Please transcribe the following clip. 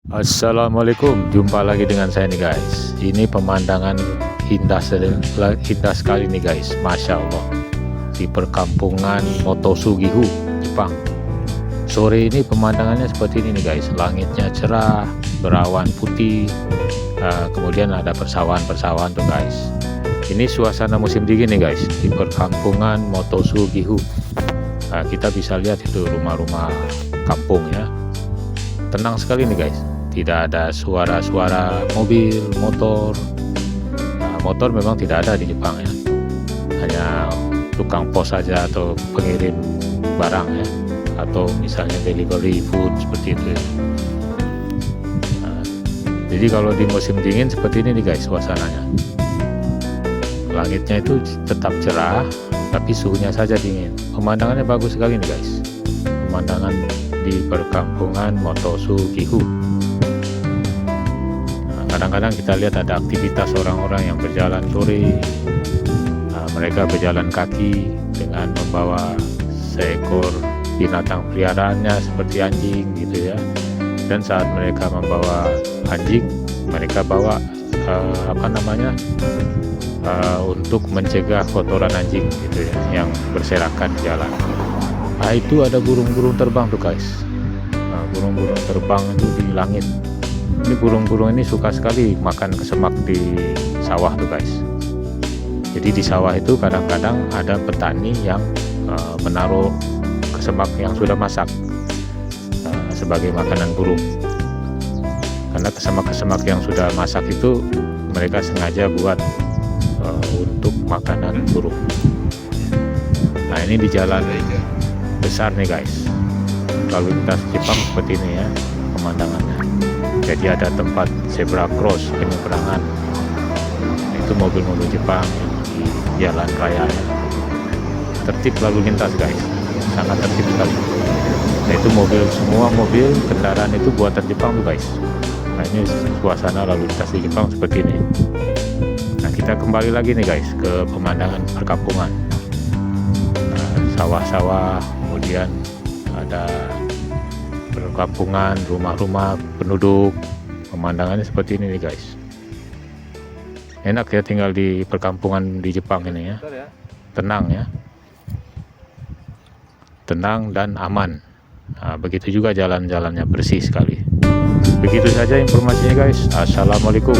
Assalamualaikum, jumpa lagi dengan saya nih guys. Ini pemandangan indah, indah sekali nih guys, Masya Allah. Di perkampungan Motosugihu, Jepang. Sore ini pemandangannya seperti ini nih guys. Langitnya cerah, berawan putih. Kemudian ada persawahan-persawahan tuh guys. Ini suasana musim dingin nih guys, di perkampungan Motosugihu. Kita bisa lihat itu rumah-rumah kampung ya. Tenang sekali nih guys, tidak ada suara-suara mobil, motor. Motor memang tidak ada di Jepang ya, hanya tukang pos saja atau pengirim barang ya, atau misalnya delivery food seperti itu ya. Jadi kalau di musim dingin seperti ini nih guys suasananya. Langitnya itu tetap cerah, tapi suhunya saja dingin. Pemandangannya bagus sekali nih guys. Pemandangan di perkampungan Motosugihu. Kadang-kadang kita lihat ada aktivitas orang-orang yang berjalan sore. Mereka berjalan kaki dengan membawa seekor binatang peliharaannya seperti anjing gitu ya. Dan saat mereka membawa anjing, mereka bawa untuk mencegah kotoran anjing gitu ya, yang berserakan di jalan. Itu ada burung-burung terbang tuh guys. Burung-burung terbang itu di langit. Ini burung-burung ini suka sekali makan kesemak di sawah tuh guys. Jadi di sawah itu kadang-kadang ada petani yang menaruh kesemak yang sudah masak sebagai makanan burung. Karena kesemak-kesemak yang sudah masak itu mereka sengaja buat untuk makanan burung. Nah ini di jalan besar nih guys, lalu lintas Jepang seperti ini ya pemandangannya. Jadi ada tempat zebra cross, penyeberangan. Itu mobil-mobil Jepang di jalan raya ya. Tertib lalu lintas guys, sangat tertib sekali. Nah itu semua mobil kendaraan itu buatan Jepang tuh guys. Nah ini suasana lalu lintas di Jepang seperti ini. Nah kita kembali lagi nih guys ke pemandangan perkampungan. Sawah-sawah, kemudian ada perkampungan, rumah-rumah penduduk. Pemandangannya seperti ini nih guys. Enak ya tinggal di perkampungan di Jepang ini ya. Tenang ya, tenang dan aman. Begitu juga jalan-jalannya bersih sekali. Begitu saja informasinya guys. Assalamualaikum.